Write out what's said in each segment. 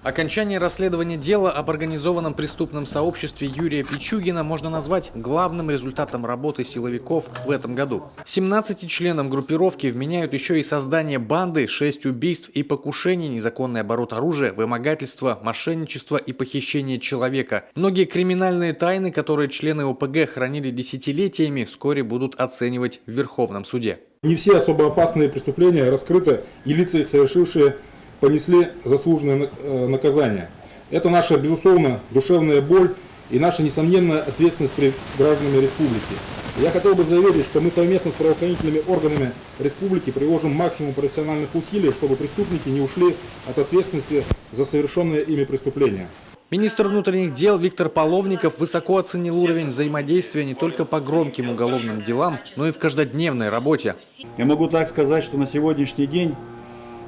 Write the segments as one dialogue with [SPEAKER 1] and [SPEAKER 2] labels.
[SPEAKER 1] Окончание расследования дела об организованном преступном сообществе Юрия Пичугина можно назвать главным результатом работы силовиков в этом году. 17 членам группировки вменяют еще и создание банды, 6 убийств и покушений, незаконный оборот оружия, вымогательство, мошенничество и похищение человека. Многие криминальные тайны, которые члены ОПГ хранили десятилетиями, вскоре будут оценивать в Верховном суде.
[SPEAKER 2] Не все особо опасные преступления раскрыты, и лица их совершившие понесли заслуженное наказание. Это наша, безусловно, душевная боль и наша несомненная ответственность перед гражданами республики. Я хотел бы заверить, что мы совместно с правоохранительными органами республики приложим максимум профессиональных усилий, чтобы преступники не ушли от ответственности за совершенные ими преступления.
[SPEAKER 1] Министр внутренних дел Виктор Половников высоко оценил уровень взаимодействия не только по громким уголовным делам, но и в каждодневной работе.
[SPEAKER 3] Я могу так сказать, что на сегодняшний день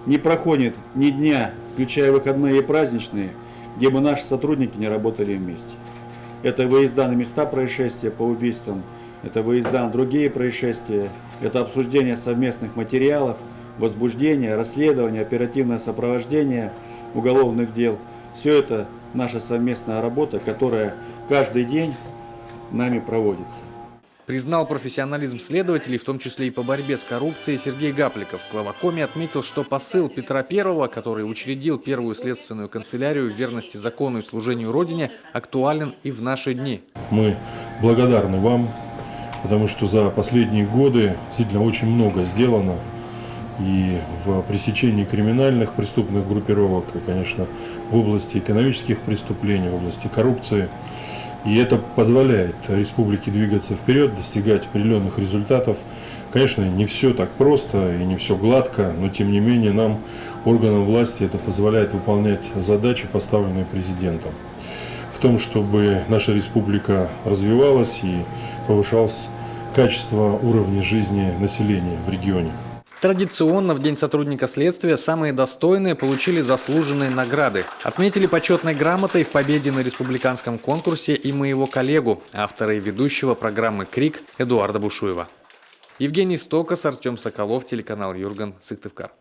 [SPEAKER 3] не проходит ни дня, включая выходные и праздничные, где бы наши сотрудники не работали вместе. Это выезда на места происшествия по убийствам, это выезда на другие происшествия, это обсуждение совместных материалов, возбуждение, расследование, оперативное сопровождение уголовных дел. Все это наша совместная работа, которая каждый день нами проводится.
[SPEAKER 1] Признал профессионализм следователей, в том числе и по борьбе с коррупцией, Сергей Гапликов. В главакоме отметил, что посыл Петра I, который учредил первую следственную канцелярию в верности закону и служению Родине, актуален и в наши дни.
[SPEAKER 4] Мы благодарны вам, потому что за последние годы действительно очень много сделано и в пресечении криминальных преступных группировок, и, конечно, в области экономических преступлений, в области коррупции. И это позволяет республике двигаться вперед, достигать определенных результатов. Конечно, не все так просто и не все гладко, но тем не менее нам, органам власти, это позволяет выполнять задачи, поставленные президентом. В том, чтобы наша республика развивалась и повышалось качество уровня жизни населения в регионе.
[SPEAKER 1] Традиционно в День сотрудника следствия самые достойные получили заслуженные награды. Отметили почетной грамотой в победе на республиканском конкурсе и моего коллегу, автора и ведущего программы «Крик» Эдуарда Бушуева. Евгений Стокас, Артем Соколов, телеканал Юрган, Сыктывкар.